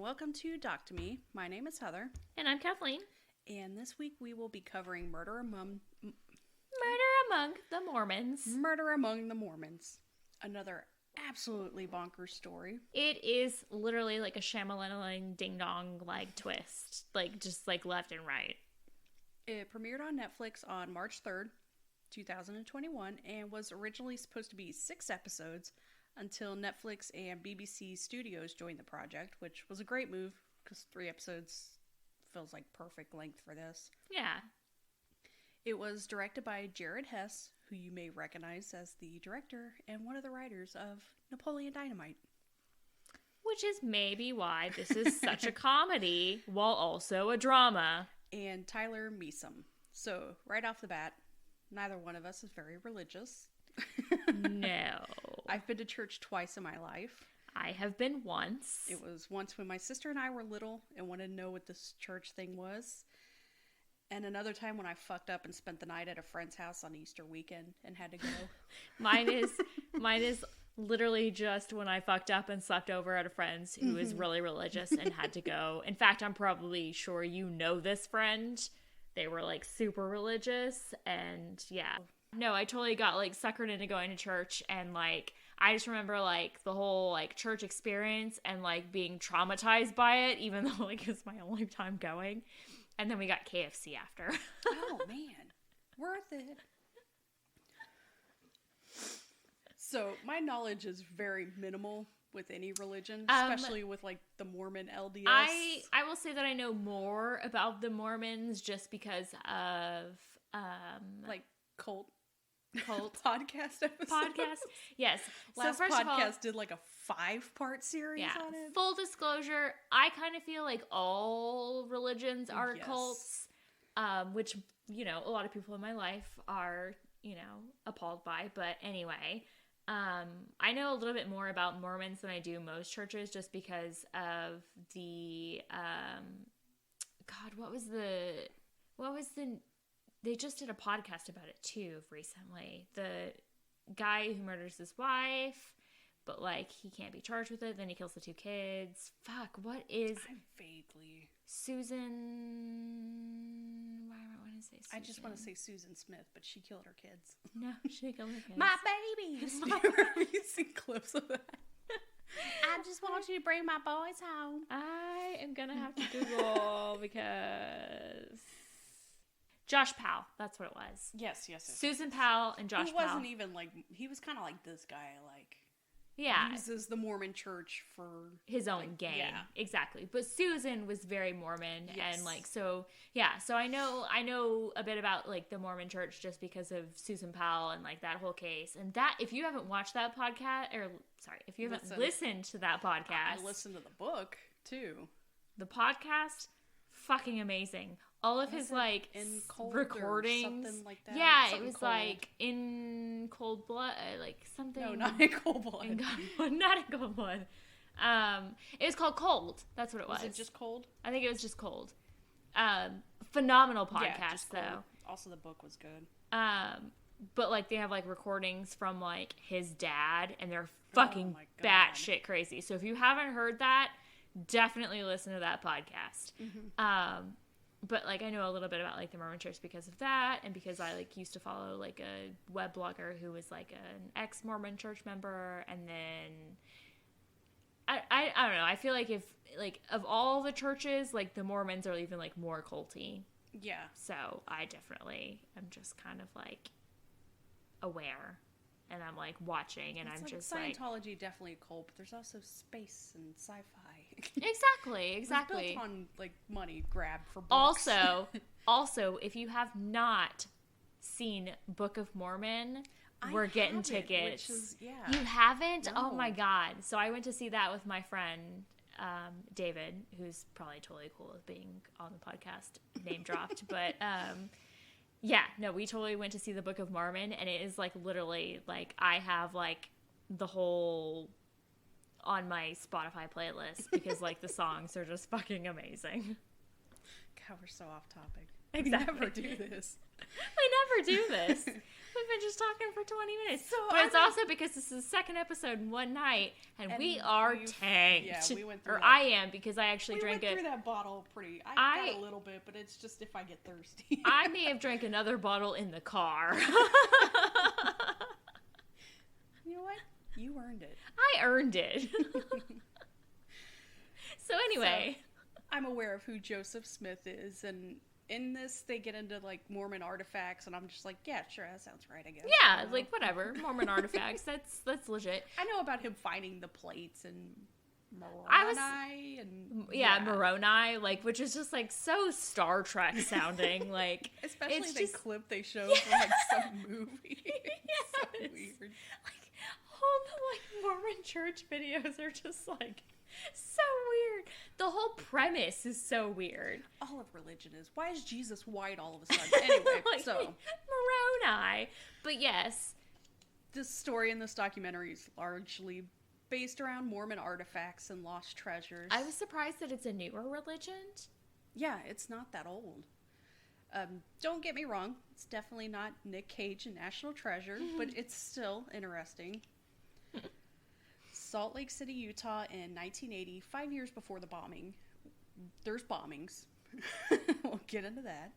welcome to Doc to Me. My name is Heather. And I'm Kathleen. And this week we will be covering Murder Among the Mormons. Murder Among the Mormons. Another absolutely bonkers story. It is literally like a Shyamalan ding-dong twist. Just left and right. It premiered on Netflix on March 3rd, 2021, and was originally supposed to be 6 episodes until Netflix and BBC Studios joined the project, which was a great move because 3 episodes feels like perfect length for this. Yeah. It was directed by Jared Hess, who you may recognize as the director and one of the writers of Napoleon Dynamite. Which is maybe why this is such a comedy while also a drama. And Tyler Measom. So, right off the bat, neither one of us is very religious. No. I've been to church twice in my life. I have been once. It was once when my sister and I were little and wanted to know what this church thing was. And another time when I fucked up and spent the night at a friend's house on Easter weekend and had to go. Mine is literally just when I fucked up and slept over at a friend's who is really religious and had to go. In fact, I'm probably sure you know this friend. They were super religious, and yeah. No, I totally got suckered into going to church, and I just remember the whole church experience and being traumatized by it, even though it's my only time going. And then we got KFC after. Oh man, worth it. So my knowledge is very minimal with any religion, especially with the Mormon LDS. I will say that I know more about the Mormons just because of cult podcast episodes. Yes. Last so first podcast of all, did a 5-part series on it. Full disclosure, I kind of feel like all religions are cults, which a lot of people in my life are appalled by. But anyway, I know a little bit more about Mormons than I do most churches, just because of the what was the they just did a podcast about it too recently. The guy who murders his wife, but he can't be charged with it. Then he kills the 2 kids. Fuck, what is... I'm vaguely... Susan... Why am I wanting to say Susan? I just want to say Susan Smith, but she killed her kids. No, she killed her kids. My babies! Have you seen clips of that? I just want you to bring my boys home. I am gonna have to Google because... Josh Powell, that's what it was. Yes. Susan Powell and Josh Powell. He wasn't even he was kind of like this guy, yeah. uses the Mormon church for his own gain. Yeah. Exactly. But Susan was very Mormon. Yes. And so I know a bit about the Mormon church just because of Susan Powell and that whole case. And that, if you haven't watched that podcast, if you haven't listened to that podcast. I listened to the book too. The podcast, fucking amazing. All of his in cold recordings, or something like that. Yeah, something it was cold. In Cold Blood, something. No, not in Cold Blood. Not in Cold Blood. It was called Cold. That's what it was. Was it just Cold? I think it was just Cold. Phenomenal podcast though. Also, the book was good. But they have recordings from his dad, and they're fucking batshit crazy. So if you haven't heard that, definitely listen to that podcast. Mm-hmm. But I know a little bit about the Mormon Church because of that, and because I used to follow a web blogger who was an ex-Mormon church member, and then I don't know. I feel if of all the churches, the Mormons are even more culty. Yeah. So I definitely am just kind of aware, and I'm watching, and it's I'm just Scientology definitely a cult, but there's also space and sci-fi. Exactly. It's built on money grab for books. Also, if you have not seen Book of Mormon, we're getting tickets. You haven't? No. Oh my god! So I went to see that with my friend David, who's probably totally cool with being on the podcast, name dropped, but yeah, no, we totally went to see the Book of Mormon, and it is literally I have the whole on my Spotify playlist because the songs are just fucking amazing. God, we're so off topic. Exactly. We never do this. We never do this. We've been just talking for 20 minutes. But it's also because this is the second episode in one night, and we are tanked. Yeah, we went through Or that. I am, because I actually We drank went it. through that bottle pretty. I got a little bit, but it's just if I get thirsty. I may have drank another bottle in the car. You know what? You earned it. I earned it. So anyway. So, I'm aware of who Joseph Smith is, and in this they get into like Mormon artifacts, and I'm just like, yeah, sure, that sounds right, I guess. Yeah, like whatever. Mormon artifacts. That's legit. I know about him finding the plates and Moroni Moroni, like, which is just like so Star Trek sounding, like especially it's the just, clip they show from like some movie. It's so weird. Like all the like Mormon church videos are just like so weird. The whole premise is so weird. All of religion is. Why is Jesus white all of a sudden? Anyway, like, so Moroni. But yes, this story in this documentary is largely based around Mormon artifacts and lost treasures. I was surprised that it's a newer religion. Yeah, it's not that old. Don't get me wrong, it's definitely not Nick Cage and National Treasure, but it's still interesting. Salt Lake City, Utah in 1980, 5 years before the bombing. There's bombings. We'll get into that.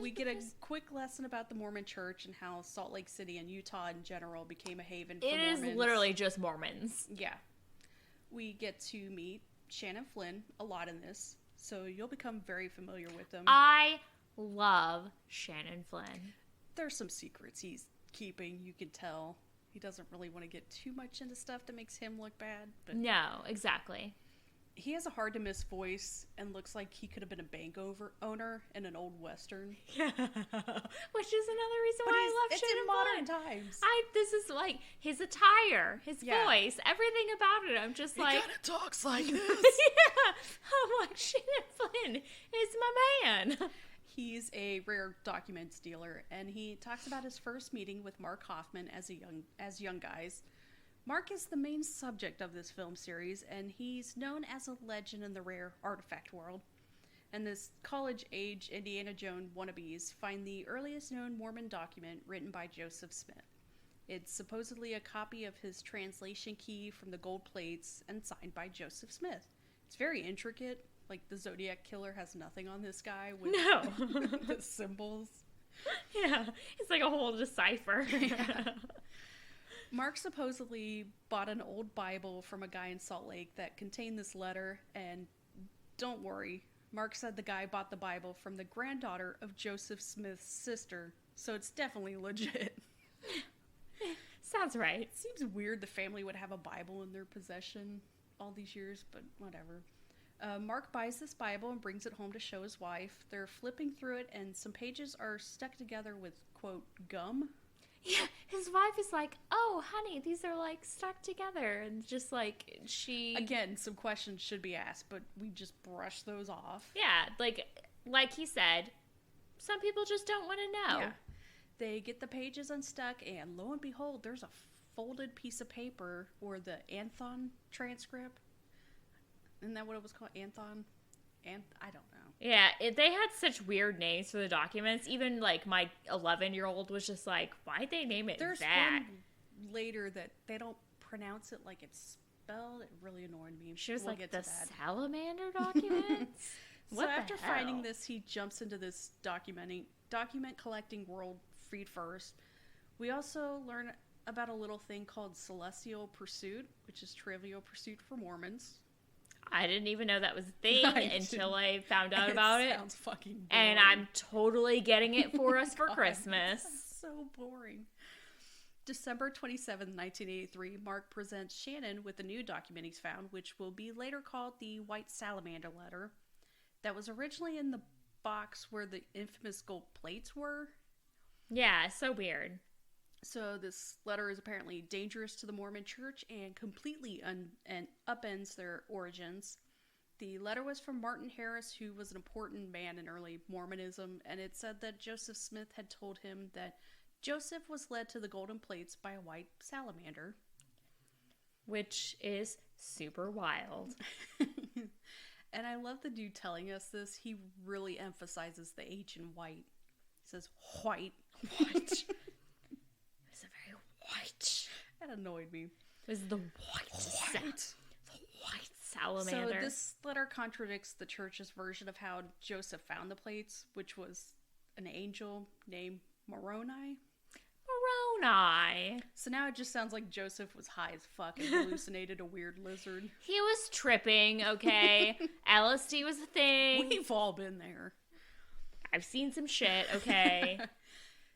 We get a quick lesson about the Mormon Church and how Salt Lake City and Utah in general became a haven for Mormons. It is literally just Mormons. Yeah. We get to meet Shannon Flynn a lot in this, so you'll become very familiar with him. I love Shannon Flynn. There's some secrets he's keeping, you can tell. He doesn't really want to get too much into stuff that makes him look bad. But no, exactly. He has a hard-to-miss voice and looks like he could have been a bank owner in an old Western. Yeah. Which is another reason why I love Shannon Flynn. It's in modern times. This is like his attire, his voice, everything about it. I'm just he like... He kind of talks like this. Yeah. I'm like, Shannon Flynn is my man. He's a rare documents dealer, and he talks about his first meeting with Mark Hoffman as young guys. Mark is the main subject of this film series, and he's known as a legend in the rare artifact world. And this college-age Indiana Jones wannabes find the earliest known Mormon document written by Joseph Smith. It's supposedly a copy of his translation key from the gold plates and signed by Joseph Smith. It's very intricate. Like, the Zodiac Killer has nothing on this guy with the symbols. Yeah, it's like a whole decipher. Yeah. Mark supposedly bought an old Bible from a guy in Salt Lake that contained this letter, and don't worry, Mark said the guy bought the Bible from the granddaughter of Joseph Smith's sister, so it's definitely legit. Sounds right. It seems weird the family would have a Bible in their possession all these years, but whatever. Mark buys this Bible and brings it home to show his wife. They're flipping through it, and some pages are stuck together with, quote, gum. Yeah, his wife is like, oh, honey, these are, like, stuck together. And just, like, she... Again, some questions should be asked, but we just brush those off. Yeah, like he said, some people just don't want to know. Yeah. They get the pages unstuck, and lo and behold, there's a folded piece of paper, or the Anthon transcript. Isn't that what it was called? Anthon? I don't know. Yeah, they had such weird names for the documents. Even, like, my 11-year-old was just like, why'd they name it There's that? one later that they don't pronounce it like it's spelled. It really annoyed me. She was we'll like, the Salamander documents? So after finding this, he jumps into this document collecting world feed first. We also learn about a little thing called Celestial Pursuit, which is Trivial Pursuit for Mormons. I didn't even know that was a thing until I found out about it. Sounds fucking boring. And I'm totally getting it for us for Christmas. So boring. December 27, 1983, Mark presents Shannon with a new document he's found, which will be later called the White Salamander letter. That was originally in the box where the infamous gold plates were. Yeah, so weird. So this letter is apparently dangerous to the Mormon Church and completely upends their origins. The letter was from Martin Harris, who was an important man in early Mormonism, and it said that Joseph Smith had told him that Joseph was led to the golden plates by a white salamander. Which is super wild. And I love the dude telling us this. He really emphasizes the H in white. He says, white. White. It's a very white. That annoyed me. It was the white. The white salamander. So this letter contradicts the church's version of how Joseph found the plates, which was an angel named Moroni. Moroni. So now it just sounds like Joseph was high as fuck and hallucinated a weird lizard. He was tripping, okay? LSD was a thing. We've all been there. I've seen some shit, okay?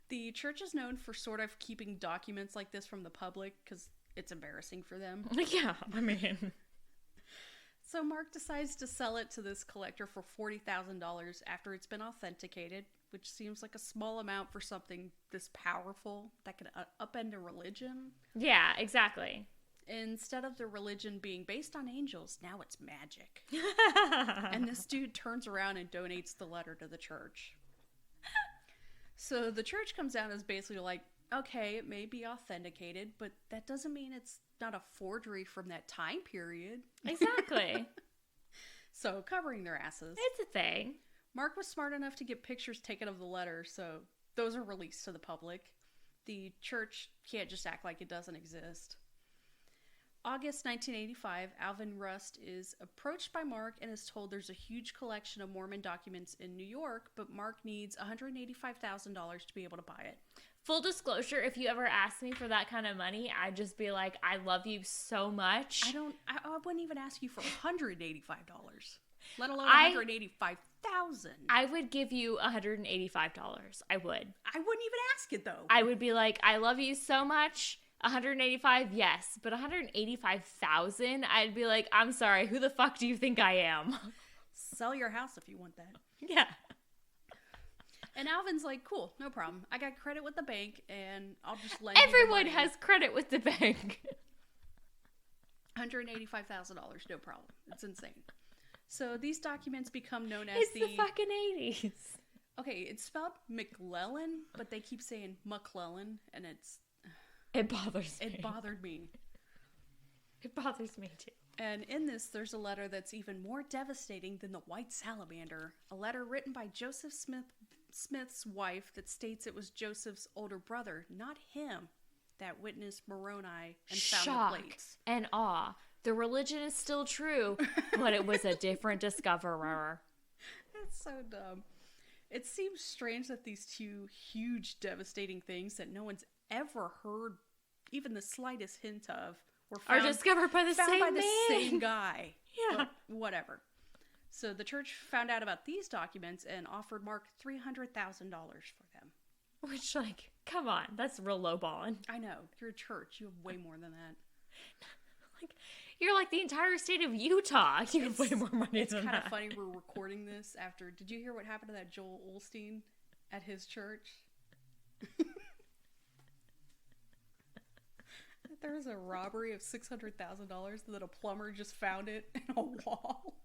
The church is known for sort of keeping documents like this from the public because it's embarrassing for them. Yeah, I mean. So Mark decides to sell it to this collector for $40,000 after it's been authenticated, which seems like a small amount for something this powerful that could upend a religion. Yeah, exactly. Instead of the religion being based on angels, now it's magic. And this dude turns around and donates the letter to the church. So the church comes out and is basically like, okay, it may be authenticated, but that doesn't mean it's not a forgery from that time period. Exactly. So covering their asses. It's a thing. Mark was smart enough to get pictures taken of the letter, so those are released to the public. The church can't just act like it doesn't exist. August 1985, Alvin Rust is approached by Mark and is told there's a huge collection of Mormon documents in New York, but Mark needs $185,000 to be able to buy it. Full disclosure, if you ever asked me for that kind of money, I'd just be like, I love you so much. I wouldn't even ask you for $185, let alone $185,000. I would give you $185. I would. I wouldn't even ask it, though. I would be like, I love you so much. 185, yes, but 185,000, I'd be like, I'm sorry, who the fuck do you think I am? Sell your house if you want that. Yeah. And Alvin's like, cool, no problem. I got credit with the bank, and I'll just lend Everyone you the money. has credit with the bank. $185,000, no problem. It's insane. So these documents become known as it's the fucking 80s. Okay, it's spelled McClellan, but they keep saying McClellan, and It bothers me. It bothered me. It bothers me too. And in this, there's a letter that's even more devastating than the White Salamander. A letter written by Joseph Smith's wife that states it was Joseph's older brother, not him, that witnessed Moroni and found the plates. And awe. The religion is still true, but it was a different discoverer. That's so dumb. It seems strange that these two huge, devastating things that no one's ever heard even the slightest hint of are discovered by the same guy. Yeah. But whatever. So the church found out about these documents and offered Mark $300,000 for them. Which, like, come on. That's real lowballing. I know. You're a church. You have way more than that. Like, you're like the entire state of Utah. You have way more money than that. It's kind of funny we're recording this after... Did you hear what happened to that Joel Osteen at his church? There was a robbery of $600,000 that a plumber just found it in a wall.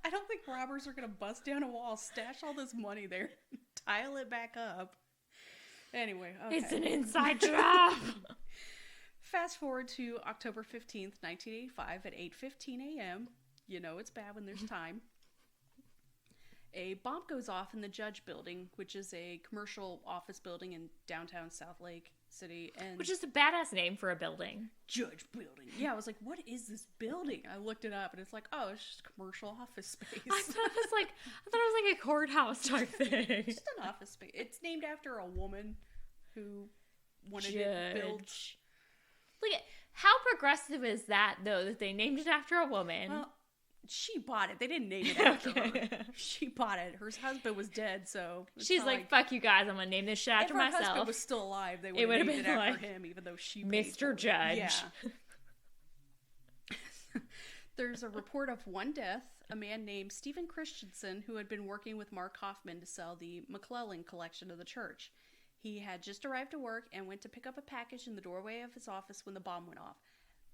I don't think robbers are going to bust down a wall, stash all this money there, tile it back up. Anyway, okay. It's an inside job. Fast forward to October 15th, 1985 at 8:15 a.m. You know it's bad when there's time. A bomb goes off in the Judge Building, which is a commercial office building in downtown South Lake City. Which is a badass name for a building. Judge Building. Yeah, I was like, what is this building? I looked it up, and it's like, oh, it's just commercial office space. I thought it was like a courthouse type thing. Just an office space. It's named after a woman who wanted it built. Look, how progressive is that, though, that they named it after a woman? Well, she bought it. They didn't name it after her. She bought it. Her husband was dead, so... She's like, fuck you guys, I'm going to name this shit after myself. If her husband was still alive, they would have named it after him, even though she paid Mr. Judge. Yeah. There's a report of one death, a man named Stephen Christensen, who had been working with Mark Hoffman to sell the McClellan collection to the church. He had just arrived to work and went to pick up a package in the doorway of his office when the bomb went off.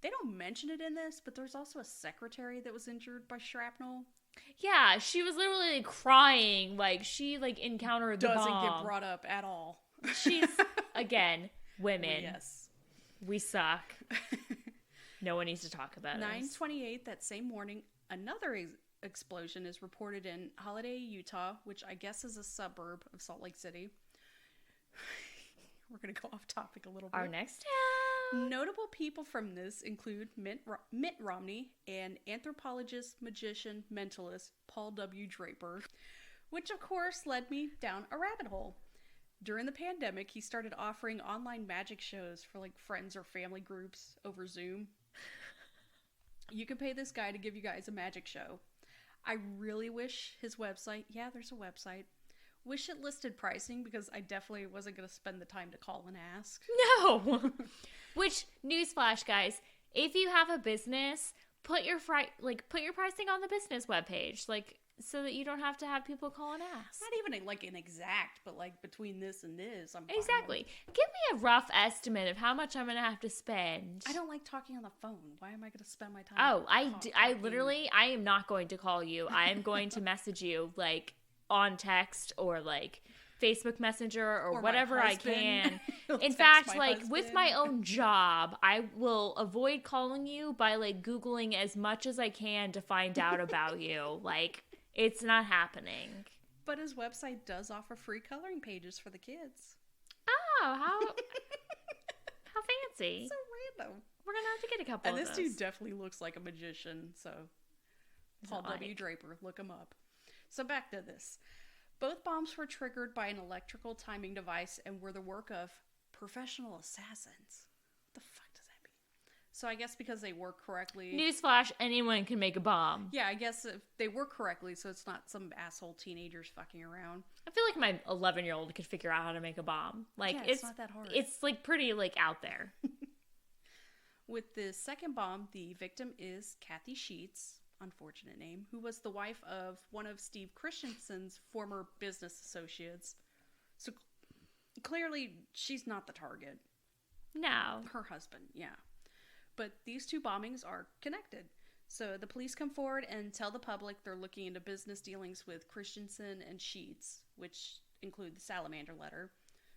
They don't mention it in this, but there's also a secretary that was injured by shrapnel. Yeah, she was literally crying. Like, she, encountered the bomb. Doesn't get brought up at all. She's, again, women. Yes. We suck. No one needs to talk about it. 9:28 that same morning, another explosion is reported in Holiday, Utah, which I guess is a suburb of Salt Lake City. We're going to go off topic a little bit. Our next town. Notable people from this include Mitt Romney and anthropologist, magician, mentalist Paul W. Draper, which of course led me down a rabbit hole. During the pandemic, he started offering online magic shows for like friends or family groups over Zoom. You can pay this guy to give you guys a magic show. I really wish his website, yeah, there's a website, wish it listed pricing because I definitely wasn't going to spend the time to call and ask. No! Which, newsflash, guys, if you have a business, put your pricing on the business webpage, like, so that you don't have to have people call and ask. Not even like an exact, but like between this and this, I'm fine. Exactly. Give me a rough estimate of how much I'm going to have to spend. I don't like talking on the phone. Why am I going to spend my time? Oh, I literally, I am not going to call you. I am going to message you, like, on text or, like, Facebook Messenger or whatever I can. In fact, like, with my own job, I will avoid calling you by, like, Googling as much as I can to find out about you. Like, it's not happening. But his website does offer free coloring pages for the kids. Oh, how fancy. So random. We're going to have to get a couple of those. And this dude definitely looks like a magician, so Paul W. Draper, look him up. So back to this. Both bombs were triggered by an electrical timing device and were the work of professional assassins. What the fuck does that mean? So I guess because they work correctly... Newsflash, anyone can make a bomb. Yeah, I guess if they work correctly, so it's not some asshole teenagers fucking around. I feel like my 11-year-old could figure out how to make a bomb. Like, yeah, it's not that hard. It's, like, pretty, like, out there. With the second bomb, the victim is Kathy Sheets, unfortunate name, who was the wife of one of Steve Christensen's former business associates. So clearly, she's not the target. No. Her husband, yeah. But these two bombings are connected. So the police come forward and tell the public they're looking into business dealings with Christensen and Sheets, which include the Salamander letter.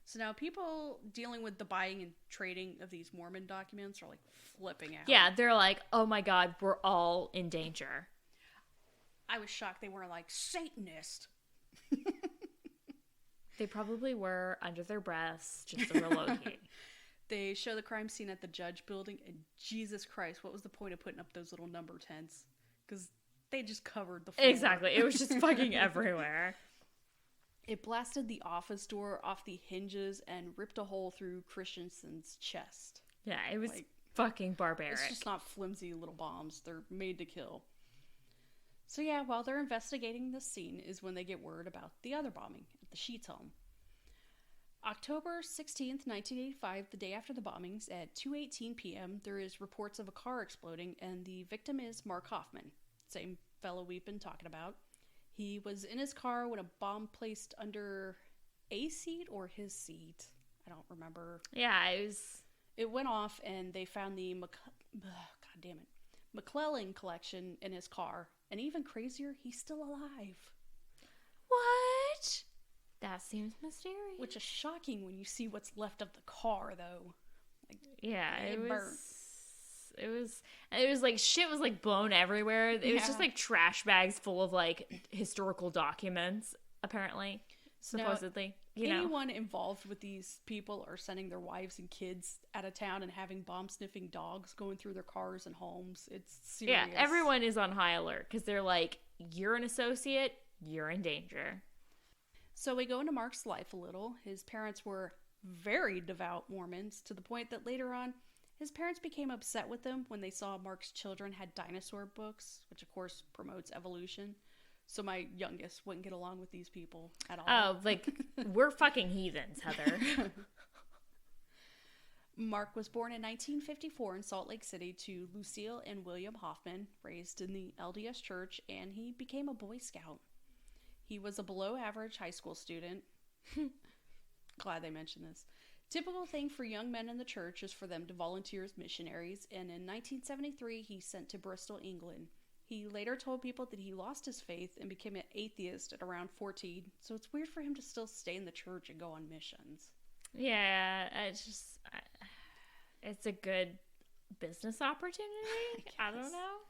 So now people dealing with the buying and trading of these Mormon documents are like flipping out. Yeah, they're like, oh my God, we're all in danger. I was shocked they weren't like Satanist. They probably were under their breaths, just a real low-key. They show the crime scene at the Judge building, and Jesus Christ, what was the point of putting up those little number tents? Because they just covered the floor. Exactly, it was just fucking everywhere. It blasted the office door off the hinges and ripped a hole through Christensen's chest. Yeah, it was like, fucking barbaric. It's just not flimsy little bombs. They're made to kill. So yeah, while they're investigating this scene is when they get word about the other bombing at the Sheets home. October 16th, 1985, the day after the bombings, at 2:18 p.m., there is reports of a car exploding, and the victim is Mark Hoffman, same fellow we've been talking about. He was in his car when a bomb placed under a seat or his seat. I don't remember. Yeah, it went off, and they found the McClellan collection in his car. And even crazier, he's still alive. What? That seems mysterious. Which is shocking when you see what's left of the car, though. Like, yeah, it burnt. It was like shit was like blown everywhere. It was just like trash bags full of like historical documents, apparently, supposedly. Now, anyone involved with these people are sending their wives and kids out of town and having bomb-sniffing dogs going through their cars and homes. It's serious. Yeah, everyone is on high alert because they're like, you're an associate, you're in danger. So we go into Mark's life a little. His parents were very devout Mormons to the point that later on, his parents became upset with him when they saw Mark's children had dinosaur books, which of course promotes evolution. So my youngest wouldn't get along with these people at all. Oh, like, we're fucking heathens, Heather. Mark was born in 1954 in Salt Lake City to Lucille and William Hoffman, raised in the LDS Church, and he became a Boy Scout. He was a below-average high school student. Glad they mentioned this. Typical thing for young men in the church is for them to volunteer as missionaries, and in 1973 he's sent to Bristol, England. He later told people that he lost his faith and became an atheist at around 14, so it's weird for him to still stay in the church and go on missions. Yeah, it's a good business opportunity? I don't know.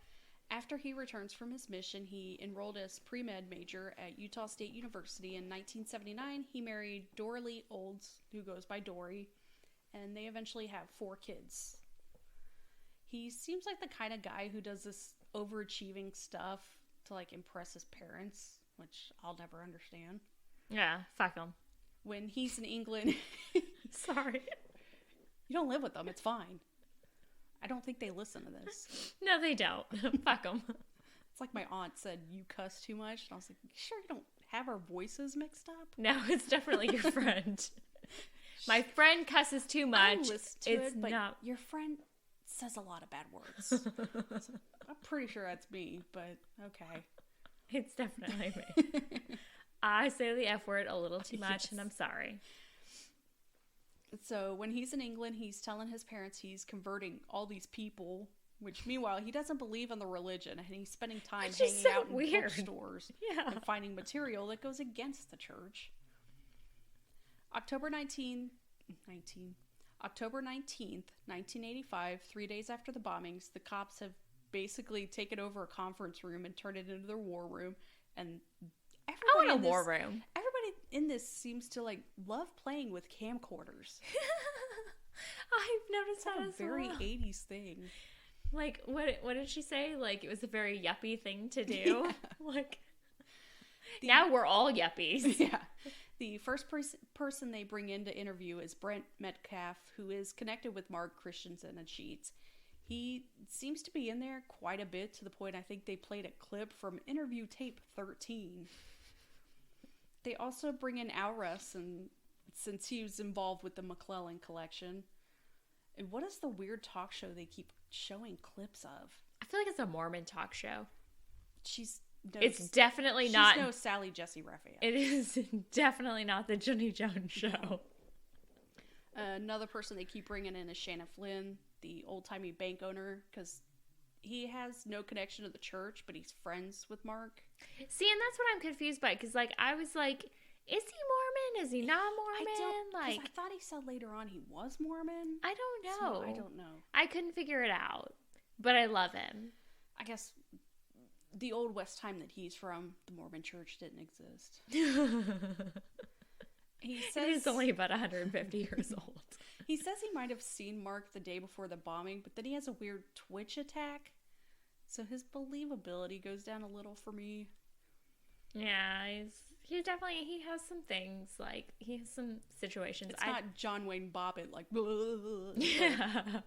After he returns from his mission, he enrolled as pre-med major at Utah State University. In 1979, he married Doralee Olds, who goes by Dory, and they eventually have 4 kids. He seems like the kind of guy who does this overachieving stuff to, like, impress his parents, which I'll never understand. Yeah, fuck him. When he's in England... Sorry. You don't live with them, it's fine. I don't think they listen to this. No, they don't. Fuck them. It's like my aunt said, you cuss too much. And I was like, you sure you don't have our voices mixed up? No, it's definitely your friend. My friend cusses too much. I listen to it, but not... your friend says a lot of bad words. So I'm pretty sure that's me, but okay. It's definitely me. I say the F word a little too much, yes. And I'm sorry. So when he's in England, he's telling his parents he's converting all these people, which meanwhile, he doesn't believe in the religion, and he's spending time hanging out in bookstores and finding material that goes against the church. October 19th, 1985, 3 days after the bombings, the cops have basically taken over a conference room and turned it into their war room, and everybody war room. Everybody in this seems to like love playing with camcorders. I've noticed that as well. Very 80s thing. Like what did she say? Like it was a very yuppie thing to do. Yeah. Like now we're all yuppies. Yeah. The first person they bring in to interview is Brent Metcalf, who is connected with Mark Christensen and Sheets. He seems to be in there quite a bit, to the point I think they played a clip from interview tape 13. They also bring in Al Russ, and since he was involved with the McClellan collection. And what is the weird talk show they keep showing clips of? I feel like it's a Mormon talk show. It's definitely not. She's no Sally Jesse Raphael. It is definitely not the Jenny Jones show. Another person they keep bringing in is Shannon Flynn, the old-timey bank owner, because he has no connection to the church, but he's friends with Mark. See, and that's what I'm confused by, because like I was like, is he Mormon? Is he not Mormon? I thought he said later on he was Mormon. I don't know. So I don't know. I couldn't figure it out, but I love him. I guess the Old West time that he's from, the Mormon church didn't exist. He says he's only about 150 years old. He says he might have seen Mark the day before the bombing, but then he has a weird twitch attack. So his believability goes down a little for me. Yeah, he has some things, like, he has some situations. It's not John Wayne Bobbitt, like, yeah.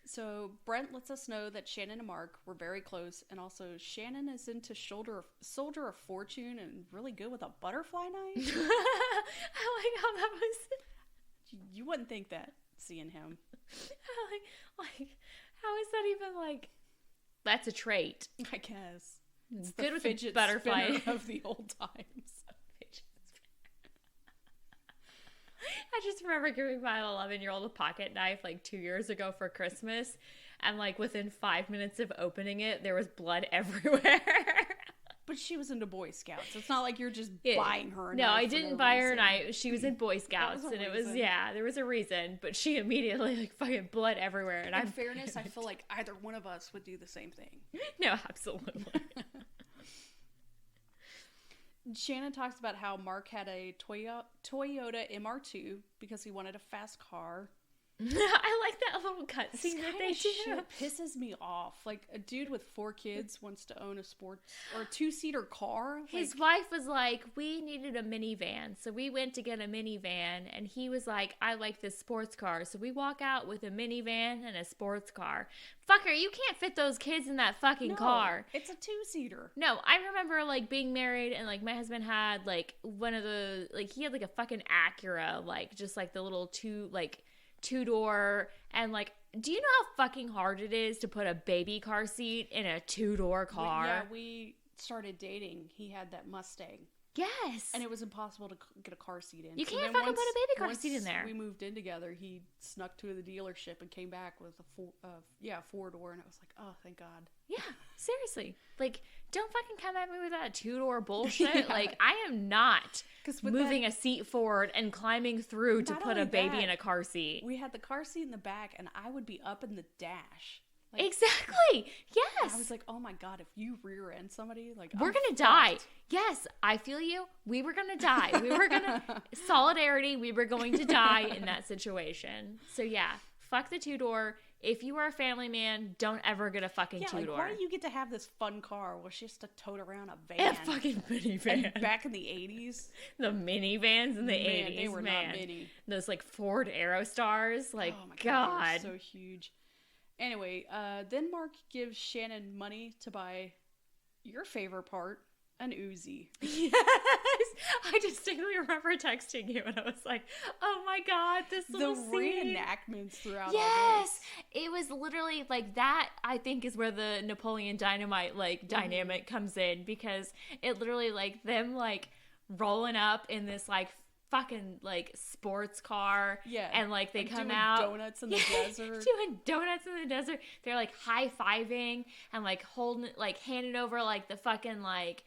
So Brent lets us know that Shannon and Mark were very close, and also Shannon is into Soldier of Fortune and really good with a butterfly knife. I like how that was. You wouldn't think that, seeing him. like, how is that even like? That's a trait, I guess. It's good with a butterfly of the old times. I just remember giving my 11-year-old a pocket knife like 2 years ago for Christmas, and like within 5 minutes of opening it, there was blood everywhere. But she was into Boy Scouts. It's not like you're just buying her a knife. No, I didn't buy her a knife. She was in Boy Scouts, and it was, there was a reason. But she immediately, like, fucking blood everywhere. And in fairness, I feel like either one of us would do the same thing. No, absolutely. Shannon talks about how Mark had a Toyota MR2 because he wanted a fast car. I like that little cutscene that they do. Shit pisses me off. Like, a dude with 4 kids wants to own a sports or a 2-seater car. His wife was like, we needed a minivan, so we went to get a minivan, and he was like, I like this sports car, so we walk out with a minivan and a sports car. Fucker, you can't fit those kids in that fucking car. It's a 2-seater. No, I remember, like, being married, and, like, my husband had, like, one of the, like, he had, like, a fucking Acura, like, just, like, the little 2-door, and like, do you know how fucking hard it is to put a baby car seat in a 2-door car? We started dating. He had that Mustang. Yes. And it was impossible to get a car seat in. You So can't then fucking put a baby car seat in there. We moved in together. He snuck to the dealership and came back with a four-door, and I was like, oh, thank God. Yeah, seriously. Like, don't fucking come at me with that two-door bullshit. Yeah. Like, I am not moving a seat forward and climbing through to put a baby in a car seat. We had the car seat in the back, and I would be up in the dash. Like, exactly. Yes. I was like, oh my God, if you rear end somebody, like, we're going to die. Yes, I feel you. We were going to die. We were going to, solidarity, we were going to die in that situation. So yeah, fuck the two-door. If you are a family man, don't ever get a fucking two-door. Like, why do you get to have this fun car? Well, she has to tote around a van. A fucking minivan. And back in the 80s. The minivans in the 80s, they were not mini. Those, like, Ford Aerostars. Like, oh my God. They were so huge. Anyway, then Mark gives Shannon money to buy your favorite part, an Uzi. Yes! I distinctly remember texting you and I was like, oh my God, this little scene. Reenactments throughout yes! all this. It was literally like that, I think, is where the Napoleon Dynamite, like, dynamic comes in, because it literally, like, them, like, rolling up in this, like, fucking, like, sports car. Yeah. And, like, they come doing out. donuts in the desert. Doing donuts in the desert. They're, like, high-fiving and, like, holding, like, handing over, like, the fucking, like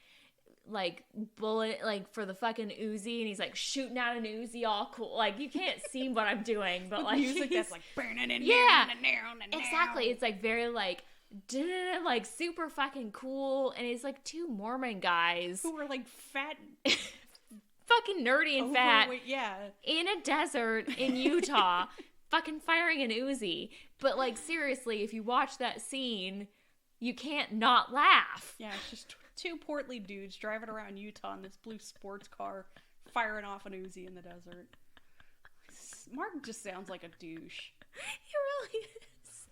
bullet, like, for the fucking Uzi, and he's, like, shooting out an Uzi all cool. Like, you can't see what I'm doing, but, like, music that's, like, burning in yeah. there. Exactly. It's, like, very, like, like, super fucking cool, and it's, like, two Mormon guys. Who were, like, fat... fucking nerdy and fat, yeah, in a desert in Utah, fucking firing an Uzi. But, like, seriously, if you watch that scene, you can't not laugh. Yeah, it's just two portly dudes driving around Utah in this blue sports car, firing off an Uzi in the desert. Mark just sounds like a douche. He really is.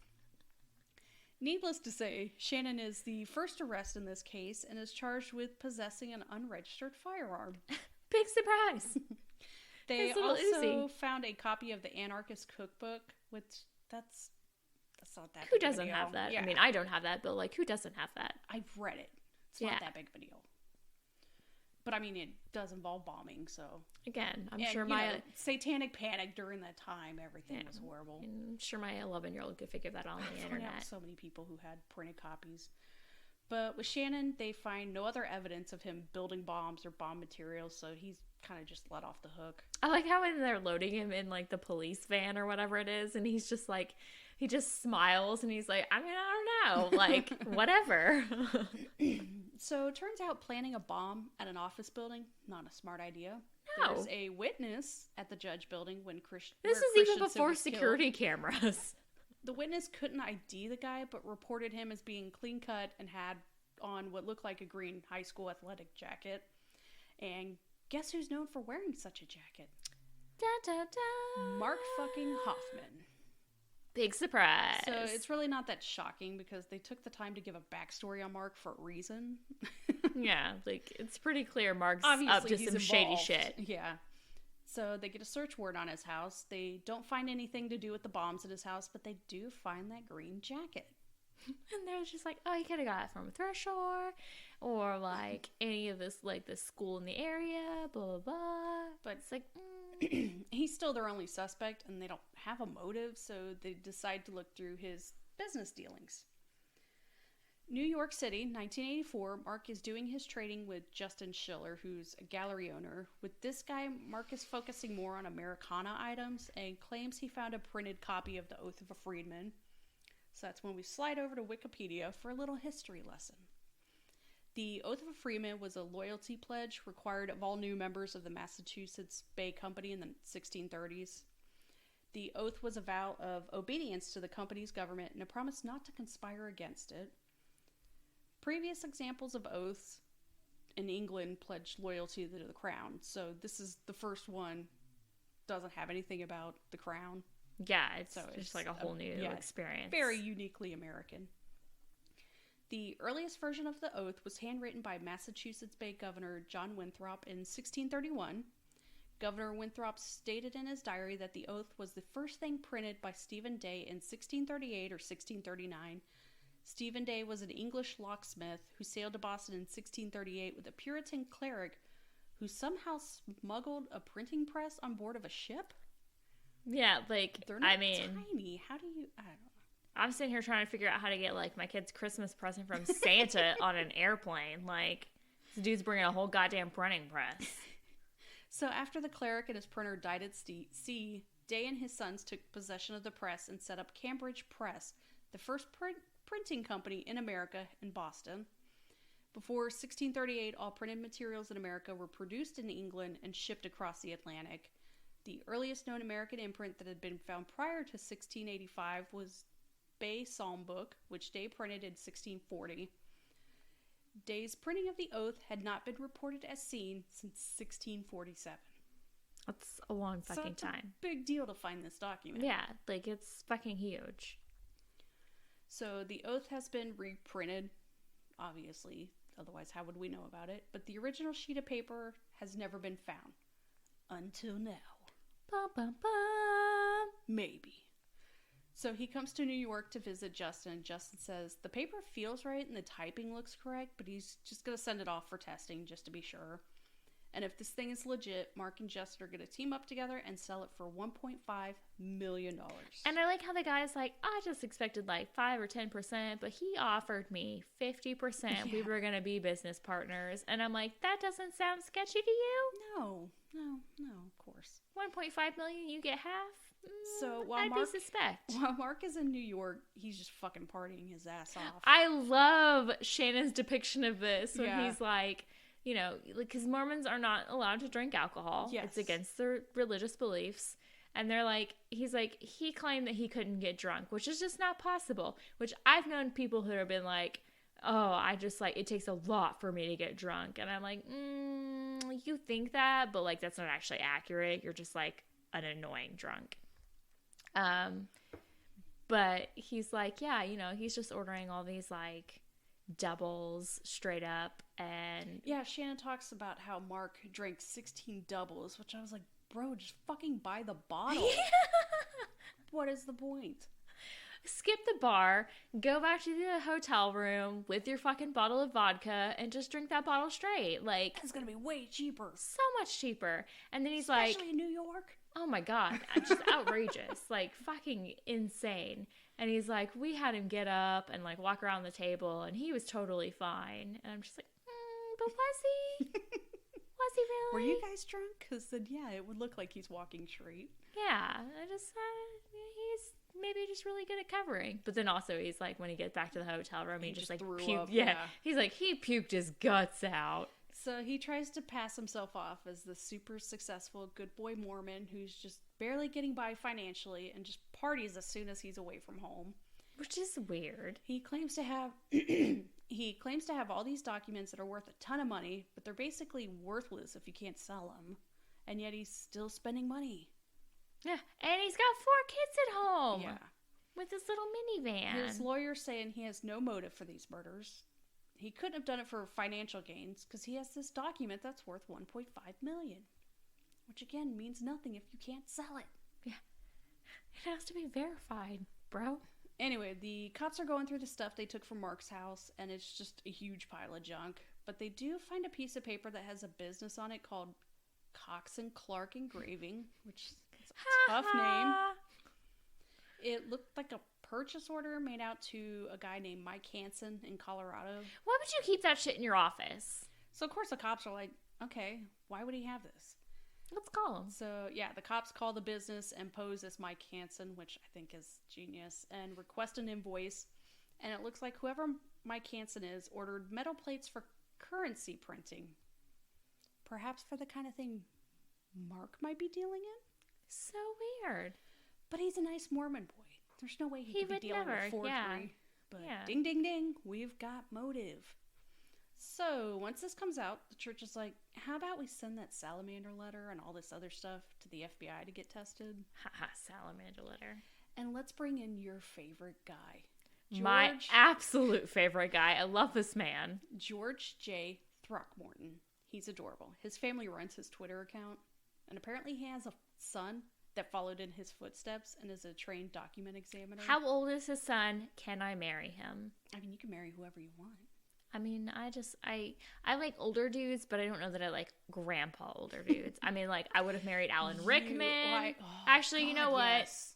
Needless to say, Shannon is the first arrest in this case and is charged with possessing an unregistered firearm. Big surprise. They also Uzi. found a copy of the Anarchist Cookbook, which that's not that Who big of a doesn't deal. have that? Yeah. I mean, I don't have that, but, like, who doesn't have that? I've read it. It's not that big of a deal. But, I mean, it does involve bombing, so... Again, I'm sure my... satanic panic during that time, everything was horrible. I'm sure my 11-year-old could figure that out on the internet. So many people who had printed copies. But with Shannon, they find no other evidence of him building bombs or bomb materials, so he's kind of just let off the hook. I like how when they're loading him in, like, the police van or whatever it is, and he's just like, he just smiles and he's like, I mean, I don't know, like, whatever. So it turns out planning a bomb at an office building, not a smart idea. No. There's a witness at the Judge building when This is even before security cameras. The witness couldn't ID the guy, but reported him as being clean-cut and had on what looked like a green high school athletic jacket. And guess who's known for wearing such a jacket? Da, da, da. Mark fucking Hoffman. Big surprise. So it's really not that shocking because they took the time to give a backstory on Mark for a reason. Yeah, like, it's pretty clear Mark's Obviously, up to some shady shit. Yeah. So they get a search warrant on his house. They don't find anything to do with the bombs at his house, but they do find that green jacket. And they're just like, oh, he could have got it from a thrift store, or, like, any of this, like, the school in the area, blah, blah, blah. But it's like, He's still their only suspect, and they don't have a motive, so they decide to look through his business dealings. New York City, 1984, Mark is doing his trading with Justin Schiller, who's a gallery owner. With this guy, Mark is focusing more on Americana items and claims he found a printed copy of the Oath of a Freedman. So that's when we slide over to Wikipedia for a little history lesson. The Oath of a Freeman was a loyalty pledge required of all new members of the Massachusetts Bay Company in the 1630s. The oath was a vow of obedience to the company's government and a promise not to conspire against it. Previous examples of oaths in England pledged loyalty to the crown, so this is the first one. Doesn't have anything about the crown. Yeah, it's just like a whole new experience. Very uniquely American. The earliest version of the oath was handwritten by Massachusetts Bay Governor John Winthrop in 1631. Governor Winthrop stated in his diary that the oath was the first thing printed by Stephen Day in 1638 or 1639. Stephen Day was an English locksmith who sailed to Boston in 1638 with a Puritan cleric who somehow smuggled a printing press on board of a ship? Yeah, like, They're not I mean, tiny. How do you... I don't know. I'm sitting here trying to figure out how to get, like, my kid's Christmas present from Santa on an airplane. Like, this dude's bringing a whole goddamn printing press. So after the cleric and his printer died at sea, Day and his sons took possession of the press and set up Cambridge Press, the first printing company in America in Boston. Before 1638, all printed materials in America were produced in England and shipped across the Atlantic. The earliest known American imprint that had been found prior to 1685 was Bay Psalm Book, which Day printed in 1640. Day's printing of the oath had not been reported as seen since 1647. That's a long fucking So time. a big deal to find this document. Yeah, like, it's fucking huge. So the oath has been reprinted, obviously. Otherwise, how would we know about it? But the original sheet of paper has never been found. Until now. Bum, bum, bum. Maybe. So he comes to New York to visit Justin. Justin says the paper feels right and the typing looks correct, but he's just going to send it off for testing just to be sure. And if this thing is legit, Mark and Justin are going to team up together and sell it for $1.5 million. And I like how the guy's like, I just expected like 5 or 10%, but he offered me 50%. Yeah. We were going to be business partners. And I'm like, that doesn't sound sketchy to you? No, of course. 1.5 million, you get half? So I'd be suspect. While Mark is in New York, he's just fucking partying his ass off. I love Shannon's depiction of this when Yeah. he's like, you know, because Mormons are not allowed to drink alcohol. Yes. It's against their religious beliefs. And they're like, he's like, he claimed that he couldn't get drunk, which is just not possible. Which I've known people who have been like, oh, I just like, it takes a lot for me to get drunk. And I'm like, you think that, but like, that's not actually accurate. You're just like an annoying drunk. But he's like, yeah, you know, he's just ordering all these like doubles straight up. And yeah, Shannon talks about how Mark drank 16 doubles, which I was like, bro, just fucking buy the bottle. What is the point? skip the bar, go back to the hotel room with your fucking bottle of vodka and just drink that bottle straight. Like, It's gonna be way cheaper. so much cheaper. And then he's Especially like, in New York. oh my God, just outrageous, like fucking insane. And he's like, we had him get up and like walk around the table and he was totally fine. And I'm just like, but was he? Was he really? Were you guys drunk? Because then, yeah, it would look like he's walking straight. Yeah, I just he's maybe just really good at covering. But then also he's like, when he gets back to the hotel room, he just like threw puked. up, Yeah. yeah. He's like, he puked his guts out. So he tries to pass himself off as the super successful good boy Mormon who's just barely getting by financially and just parties as soon as he's away from home. Which is weird. He claims to have all these documents that are worth a ton of money, but they're basically worthless if you can't sell them. And yet he's still spending money. Yeah, and he's got 4 kids at home. Yeah. With this little minivan. His lawyer's saying he has no motive for these murders. He couldn't have done it for financial gains because he has this document that's worth $1.5 million. Which again means nothing if you can't sell it. Yeah. It has to be verified, bro. Anyway, the cops are going through the stuff they took from Mark's house, and it's just a huge pile of junk. But they do find a piece of paper that has a business on it called Cox and Clark Engraving, which is a tough name. It looked like a purchase order made out to a guy named Mike Hansen in Colorado. Why would you keep that shit in your office? So, of course, the cops are like, okay, why would he have this? Let's call him. So, yeah, the cops call the business and pose as Mike Hansen, which I think is genius, and request an invoice. And it looks like whoever Mike Hansen is ordered metal plates for currency printing. Perhaps for the kind of thing Mark might be dealing in? So weird. But he's a nice Mormon boy. There's no way he could be would dealing never, with forgery. yeah. But Yeah. ding, ding, ding, we've got motive. So, once this comes out, the church is like, how about we send that Salamander letter and all this other stuff to the FBI to get tested? Haha, salamander letter. And let's bring in your favorite guy. My absolute favorite guy. I love this man. George J. Throckmorton. He's adorable. His family runs his Twitter account. And apparently he has a son that followed in his footsteps and is a trained document examiner. How old is his son? Can I marry him? I mean, you can marry whoever you want. I mean, I like older dudes, but I don't know that I like grandpa older dudes. I mean, like, I would have married Alan Rickman. Actually, God, you know what? Yes.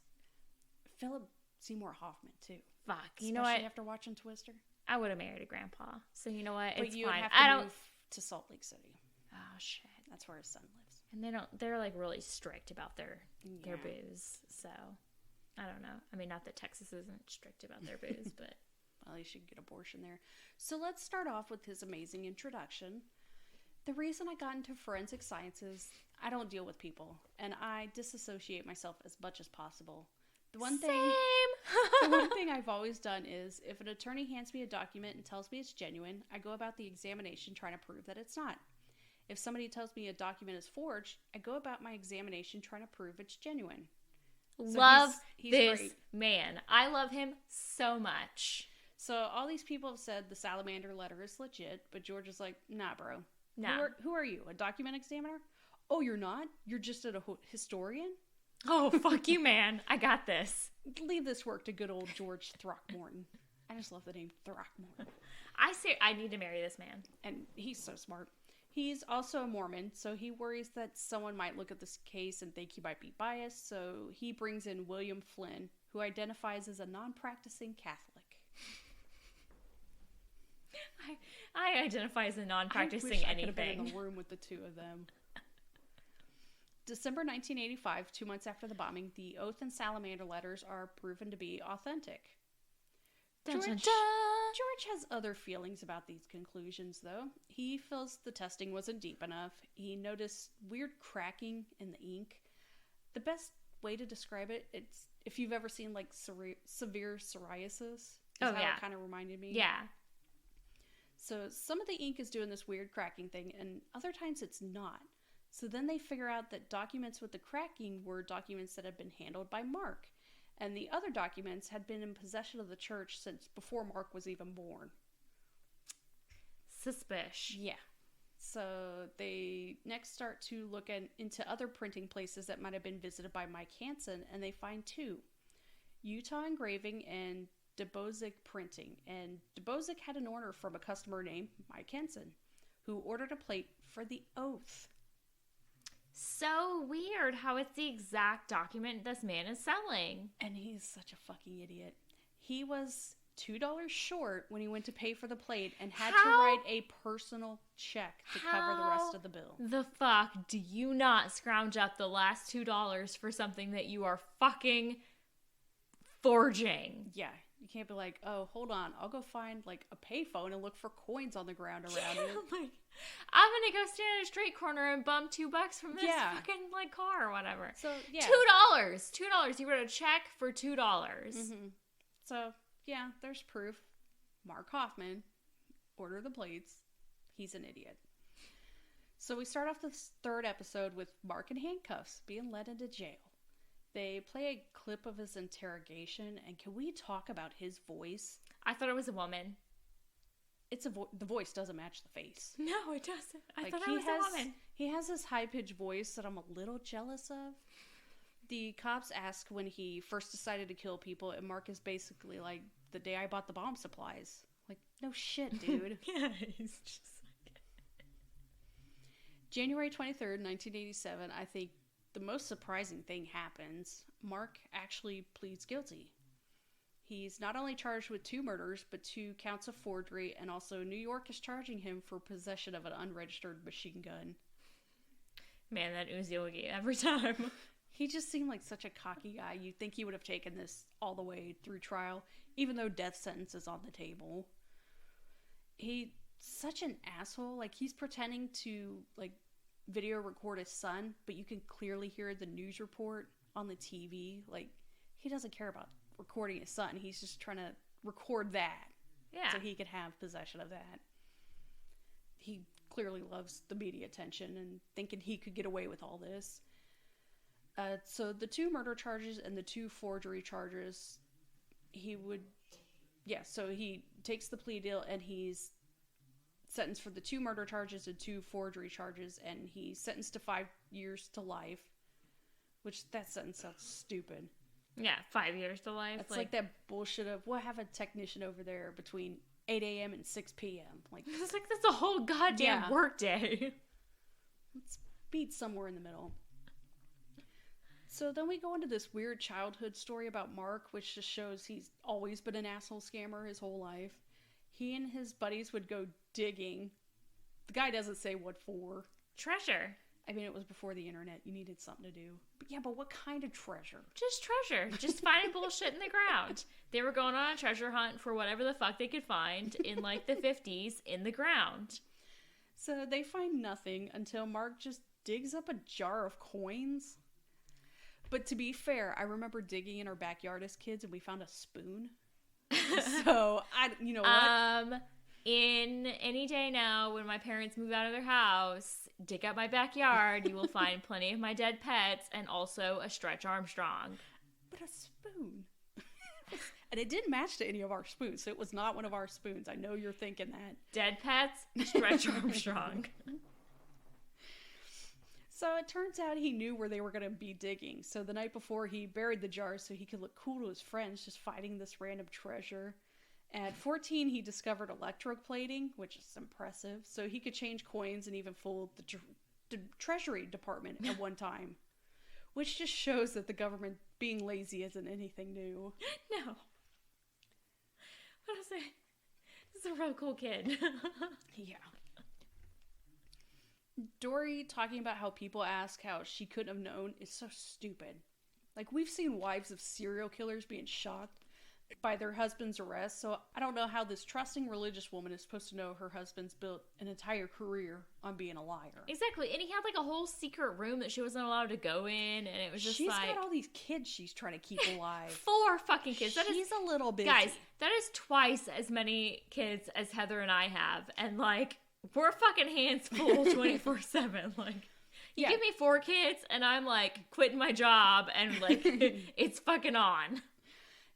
Philip Seymour Hoffman, too. Fuck. Especially you know what? After watching Twister. I would have married a grandpa. So, you know what? But it's you fine. Would have to move to Salt Lake City. Oh, shit. That's where his son lives. And they're, like, really strict about their booze. So, I don't know. I mean, not that Texas isn't strict about their booze, but... Well, you should get abortion there. So let's start off with his amazing introduction. The reason I got into forensic science is I don't deal with people, and I disassociate myself as much as possible. The one thing I've always done is if an attorney hands me a document and tells me it's genuine, I go about the examination trying to prove that it's not. If somebody tells me a document is forged, I go about my examination trying to prove it's genuine. So love he's this great. Man. I love him so much. So all these people have said the Salamander letter is legit, but George is like, nah, bro. Nah. Who are you, a document examiner? Oh, you're not? You're just a historian? Oh, fuck you, man. I got this. Leave this work to good old George Throckmorton. I just love the name Throckmorton. I need to marry this man. And he's so smart. He's also a Mormon, so he worries that someone might look at this case and think he might be biased, so he brings in William Flynn, who identifies as a non-practicing Catholic. I identify as a non-practicing anything. I could have been in the room with the two of them. December 1985, 2 months after the bombing, the Oath and Salamander letters are proven to be authentic. Dun, George, dun, dun. George has other feelings about these conclusions, though. He feels the testing wasn't deep enough. He noticed weird cracking in the ink. The best way to describe it, it's if you've ever seen like severe psoriasis. How it kind of reminded me. Yeah. So some of the ink is doing this weird cracking thing, and other times it's not. So then they figure out that documents with the cracking were documents that had been handled by Mark, and the other documents had been in possession of the church since before Mark was even born. Suspicious. Yeah. So they next start to look into other printing places that might have been visited by Mike Hansen, and they find two. Utah Engraving and DeBozic Printing, and DeBozic had an order from a customer named Mike Hansen, who ordered a plate for the Oath. So weird how it's the exact document this man is selling. And he's such a fucking idiot. He was $2 short when he went to pay for the plate and had to write a personal check to cover the rest of the bill. The fuck do you not scrounge up the last $2 for something that you are fucking forging? Yeah. You can't be like, oh, hold on, I'll go find like a payphone and look for coins on the ground around it. Like, I'm gonna go stand in a street corner and bum $2 from this fucking like car or whatever. So yeah, $2. You wrote a check for $2. Mm-hmm. So yeah, there's proof. Mark Hoffman ordered the plates. He's an idiot. So we start off this third episode with Mark in handcuffs, being led into jail. They play a clip of his interrogation, and can we talk about his voice? I thought it was a woman. It's the voice doesn't match the face. No, it doesn't. I thought it was a woman. He has this high-pitched voice that I'm a little jealous of. The cops ask when he first decided to kill people, and Mark is basically like, the day I bought the bomb supplies. Like, no shit, dude. Yeah, he's just like... January 23rd, 1987, I think the most surprising thing happens. Mark actually pleads guilty. He's not only charged with 2 murders, but 2 counts of forgery, and also New York is charging him for possession of an unregistered machine gun. Man, that Uzi will get you every time. He just seemed like such a cocky guy. You'd think he would have taken this all the way through trial, even though death sentence is on the table. He's such an asshole. Like, he's pretending to, like, video record his son, but you can clearly hear the news report on the TV. Like, he doesn't care about recording his son. He's just trying to record that. Yeah. So he could have possession of that. He clearly loves the media attention and thinking he could get away with all this. So the 2 murder charges and the 2 forgery charges, so he takes the plea deal and he's sentenced for the 2 murder charges and 2 forgery charges, and he's sentenced to 5 years to life, which that sentence sounds stupid. Yeah, 5 years to life. It's like that bullshit of, we'll have a technician over there between 8 a.m. and 6 p.m. Like, it's like that's a whole goddamn work day. Let's beat somewhere in the middle. So then we go into this weird childhood story about Mark, which just shows he's always been an asshole scammer his whole life. He and his buddies would go digging. The guy doesn't say what for. Treasure. I mean, it was before the internet. You needed something to do. But what kind of treasure? Just treasure. Just finding bullshit in the ground. They were going on a treasure hunt for whatever the fuck they could find in, like, the 50s in the ground. So they find nothing until Mark just digs up a jar of coins. But to be fair, I remember digging in our backyard as kids and we found a spoon. So, you know what? In any day now, when my parents move out of their house, dig up my backyard, you will find plenty of my dead pets and also a Stretch Armstrong. But a spoon. And it didn't match to any of our spoons, so it was not one of our spoons. I know you're thinking that. Dead pets, Stretch Armstrong. So it turns out he knew where they were going to be digging. So the night before, he buried the jar so he could look cool to his friends just finding this random treasure. At 14, he discovered electroplating, which is impressive. So he could change coins and even fool the Treasury Department at one time. Which just shows that the government being lazy isn't anything new. No. What was I? This is a real cool kid. Yeah. Dory talking about how people ask how she couldn't have known is so stupid. Like, we've seen wives of serial killers being shocked by their husband's arrest, so I don't know how this trusting religious woman is supposed to know her husband's built an entire career on being a liar. Exactly, and he had like a whole secret room that she wasn't allowed to go in, and it was just she's got all these kids she's trying to keep alive. 4 fucking kids. She's a little busy. Guys, that is twice as many kids as Heather and I have, and like, we're fucking hands full 24/7. Like, you give me 4 kids, and I'm like quitting my job, and like it's fucking on.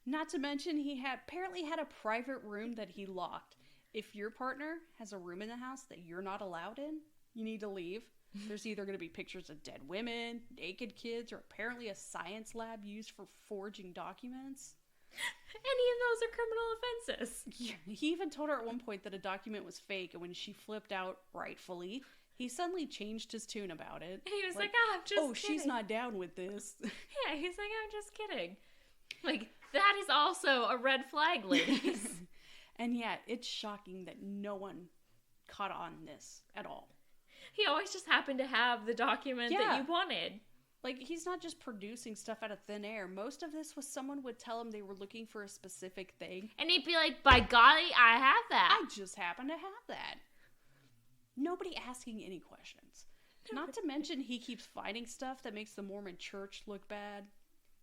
Not to mention, he apparently had a private room that he locked. If your partner has a room in the house that you're not allowed in, you need to leave. There's either going to be pictures of dead women, naked kids, or apparently a science lab used for forging documents. Any of those are criminal offenses. Yeah, he even told her at one point that a document was fake, and when she flipped out rightfully, he suddenly changed his tune about it. And he was like, I'm just kidding. She's not down with this. Yeah, he's like, I'm just kidding. Like, that is also a red flag, ladies. And yet, it's shocking that no one caught on this at all. He always just happened to have the document that you wanted. Like, he's not just producing stuff out of thin air. Most of this was someone would tell him they were looking for a specific thing. And he'd be like, by golly, I have that. I just happen to have that. Nobody asking any questions. Not to mention, he keeps finding stuff that makes the Mormon church look bad.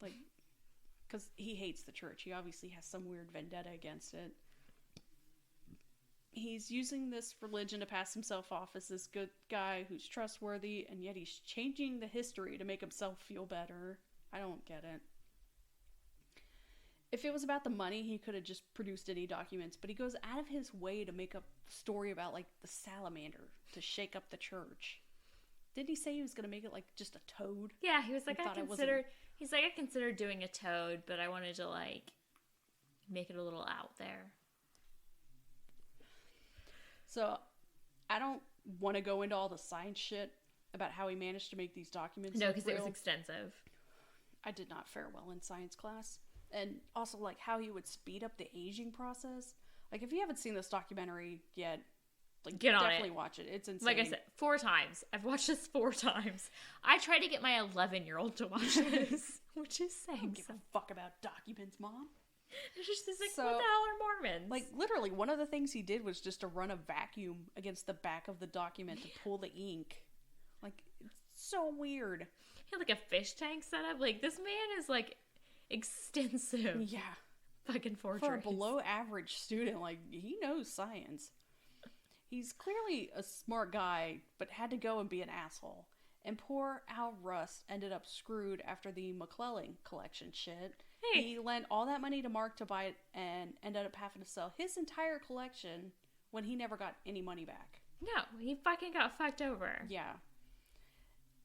Like, because he hates the church. He obviously has some weird vendetta against it. He's using this religion to pass himself off as this good guy who's trustworthy, and yet he's changing the history to make himself feel better. I don't get it. If it was about the money, he could have just produced any documents, but he goes out of his way to make a story about, like, the Salamander to shake up the church. Didn't he say he was going to make it, like, just a toad? Yeah, he was like, I considered doing a toad, but I wanted to, like, make it a little out there. So, I don't want to go into all the science shit about how he managed to make these documents. No, because it was extensive. I did not fare well in science class. And also, like, how he would speed up the aging process. Like, if you haven't seen this documentary yet, like, definitely watch it. It's insane. Like I said, 4 times. I've watched this 4 times. I tried to get my 11-year-old to watch this, which is saying I don't give a fuck about documents, Mom. It's just like, what the hell are Mormons? Like, literally, one of the things he did was just to run a vacuum against the back of the document to pull the ink. Like, it's so weird. He had, like, a fish tank set up. Like, this man is, like, extensive. Yeah. Fucking forgeries. For a below average student, like, he knows science. He's clearly a smart guy, but had to go and be an asshole. And poor Al Rust ended up screwed after the McClellan collection shit. Hey. He lent all that money to Mark to buy it and ended up having to sell his entire collection when he never got any money back. No, he fucking got fucked over. Yeah.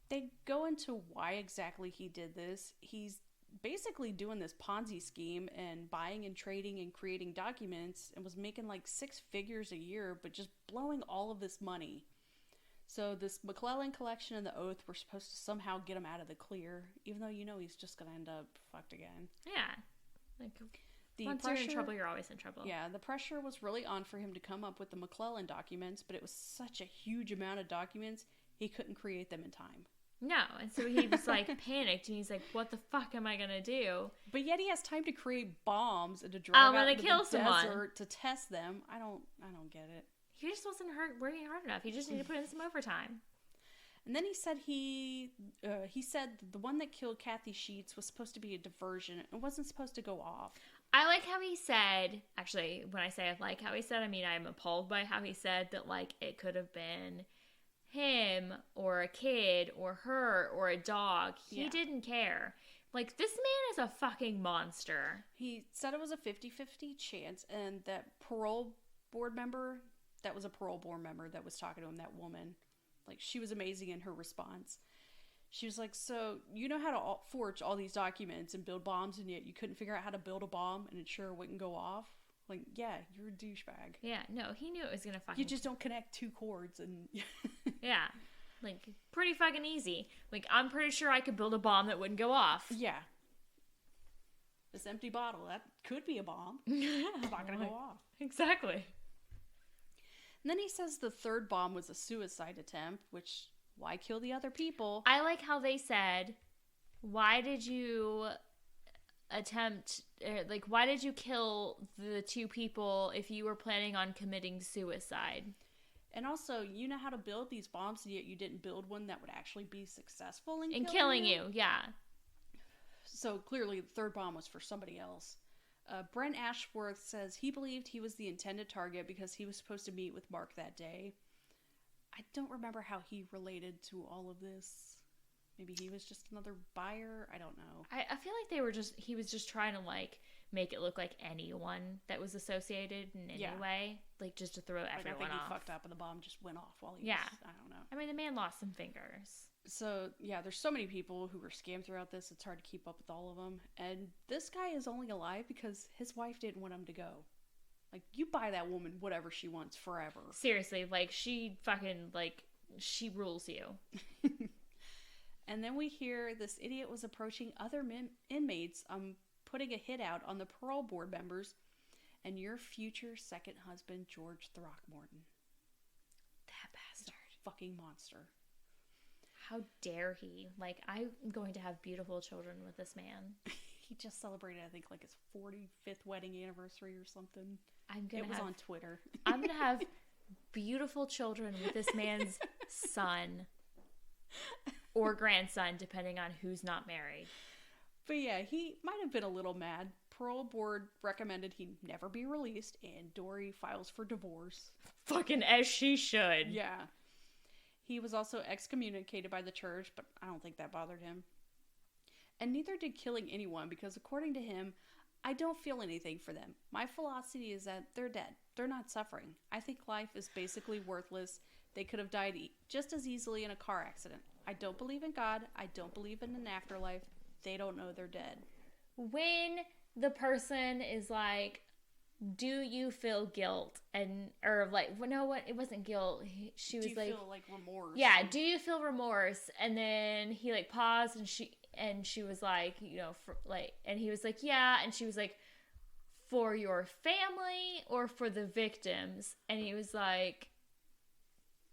They go into why exactly he did this. He's basically doing this Ponzi scheme and buying and trading and creating documents, and was making like 6 figures a year, but just blowing all of this money. So this McClellan collection and the oath were supposed to somehow get him out of the clear, even though he's just going to end up fucked again. Yeah. Like, once you're in trouble, you're always in trouble. Yeah, the pressure was really on for him to come up with the McClellan documents, but it was such a huge amount of documents, he couldn't create them in time. No, and so he was like panicked, and he's like, "What the fuck am I gonna do?" But yet he has time to create bombs and to drive out into the desert to test them. I don't get it. He just wasn't working hard enough. He just needed to put in some overtime. And then he said he said the one that killed Kathy Sheets was supposed to be a diversion. It wasn't supposed to go off. I like how he said, actually, when I say I like how he said, I mean, I'm appalled by how he said that, like, it could have been him or a kid or her or a dog. He didn't care. Like, this man is a fucking monster. He said it was a 50-50 chance, and that parole board member, that was a parole board member that was talking to him, that woman, like, she was amazing in her response. She was like, so you know how to forge all these documents and build bombs, and yet you couldn't figure out how to build a bomb and ensure it wouldn't go off? Like, yeah, you're a douchebag. Yeah, no, he knew it was gonna fucking... You just don't connect 2 cords and... Yeah, like, pretty fucking easy. Like, I'm pretty sure I could build a bomb that wouldn't go off. Yeah. This empty bottle, that could be a bomb. It's not gonna go off. Exactly. And then he says the 3rd bomb was a suicide attempt, which... Why kill the other people? I like how they said, why did you why did you kill the 2 people if you were planning on committing suicide? And also, you know how to build these bombs, and yet you didn't build one that would actually be successful in killing you. Yeah. So clearly the 3rd bomb was for somebody else. Brent Ashworth says he believed he was the intended target because he was supposed to meet with Mark that day. I don't remember how he related to all of this. Maybe he was just another buyer. I don't know. I feel like he was just trying to, like, make it look like anyone that was associated in any way. Like, just to throw everyone off. I think he fucked up and the bomb just went off while he was, I don't know. I mean, the man lost some fingers. So, yeah, there's so many people who were scammed throughout this. It's hard to keep up with all of them. And this guy is only alive because his wife didn't want him to go. Like, you buy that woman whatever she wants forever. Seriously, like, she fucking, like, she rules you. And then we hear this idiot was approaching other inmates, putting a hit out on the parole board members and your future second husband, George Throckmorton. That bastard. Fucking monster. How dare he? Like, I'm going to have beautiful children with this man. He just celebrated, I think, like his 45th wedding anniversary or something. It was on Twitter. I'm going to have beautiful children with this man's son or grandson, depending on who's not married. But yeah, he might have been a little mad. Parole board recommended he never be released, and Dory files for divorce. Fucking as she should. Yeah. He was also excommunicated by the church, but I don't think that bothered him. And neither did killing anyone, because according to him, I don't feel anything for them. My philosophy is that they're dead. They're not suffering. I think life is basically worthless. They could have died just as easily in a car accident. I don't believe in God. I don't believe in an afterlife. They don't know they're dead. When the person is like, do you feel guilt? Or like, well, no, what? It wasn't guilt. She was like, do you feel like remorse? Yeah, do you feel remorse? And then he like paused, and she was like, you know, and he was like, yeah. And she was like, for your family or for the victims? And he was like,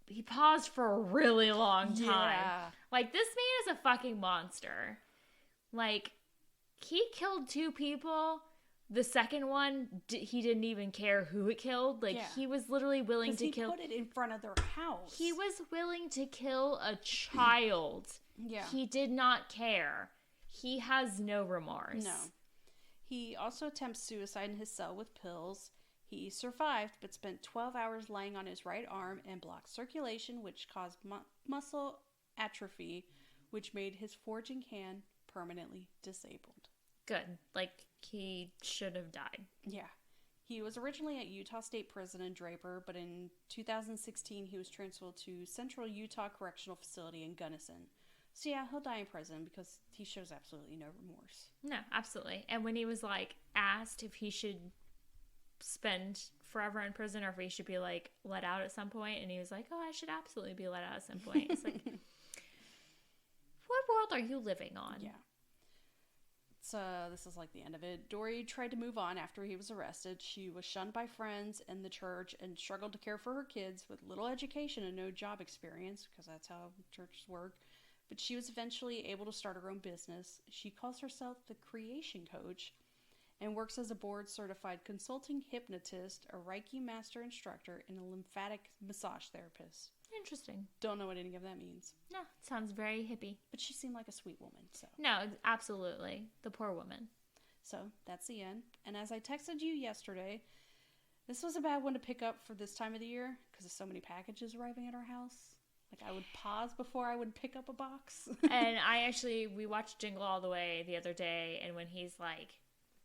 he paused for a really long time. Yeah. Like, this man is a fucking monster. Like, he killed 2 people. The second one, he didn't even care who it killed. Like, he was literally willing to kill... he put it in front of their house. He was willing to kill a child. Yeah. He did not care. He has no remorse. No. He also attempts suicide in his cell with pills. He survived, but spent 12 hours lying on his right arm and blocked circulation, which caused muscle atrophy, which made his forging hand permanently disabled. Good. Like, he should have died. Yeah. He was originally at Utah State Prison in Draper, but in 2016 he was transferred to Central Utah Correctional Facility in Gunnison. So yeah, he'll die in prison because he shows absolutely no remorse. No, absolutely. And when he was like asked if he should spend forever in prison or if he should be like let out at some point, and he was like, "Oh, I should absolutely be let out at some point." It's like, what world are you living on? Yeah. So this is like the end of it. Dory tried to move on after he was arrested. She was shunned by friends and the church and struggled to care for her kids with little education and no job experience, because that's how churches work. But she was eventually able to start her own business. She calls herself the Creation Coach and works as a board-certified consulting hypnotist, a Reiki master instructor, and a lymphatic massage therapist. Interesting. Don't know what any of that means. No, it sounds very hippie. But she seemed like a sweet woman, so. No, absolutely. The poor woman. So, that's the end. And as I texted you yesterday, this was a bad one to pick up for this time of the year because of so many packages arriving at our house. Like, I would pause before I would pick up a box. And we watched Jingle All the Way the other day, and when he's like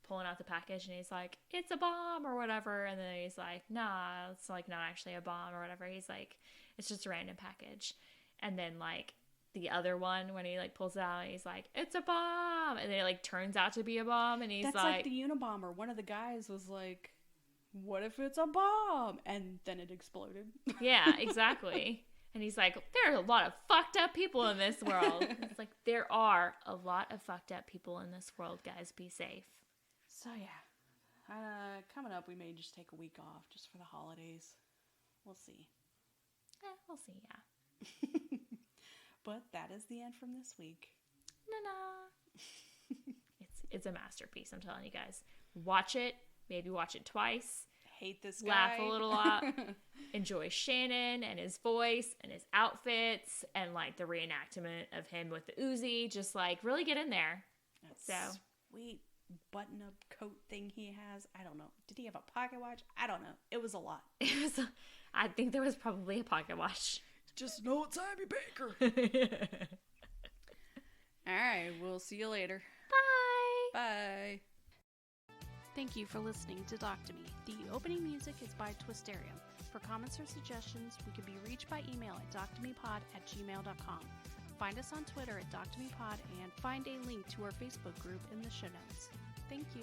pulling out the package and he's like, "It's a bomb," or whatever, and then he's like, "Nah, it's like not actually a bomb," or whatever. He's like, "It's just a random package." And then like the other one, when he like pulls it out, he's like, "It's a bomb," and then it like turns out to be a bomb, and he's That's like the Unabomber. One of the guys was like, "What if it's a bomb?" And then it exploded. Yeah, exactly. And he's like, "There are a lot of fucked up people in this world." It's like, there are a lot of fucked up people in this world, guys. Be safe. So yeah, coming up, we may just take a week off just for the holidays. We'll see. We'll see, yeah. But that is the end from this week. Na-na. It's a masterpiece, I'm telling you guys. Watch it. Maybe watch it twice. Hate this guy. Laugh a little lot. Enjoy Shannon and his voice and his outfits and like the reenactment of him with the Uzi. Just like really get in there. That sweet button-up coat thing he has. I don't know. Did he have a pocket watch? I don't know. It was a lot. I think there was probably a pocket watch. Just an old-timey baker. All right. We'll see you later. Bye. Bye. Thank you for listening to Doc to Me. The opening music is by Twisterium. For comments or suggestions, we can be reached by email at doctomepod@gmail.com. Find us on Twitter at doctomepod and find a link to our Facebook group in the show notes. Thank you.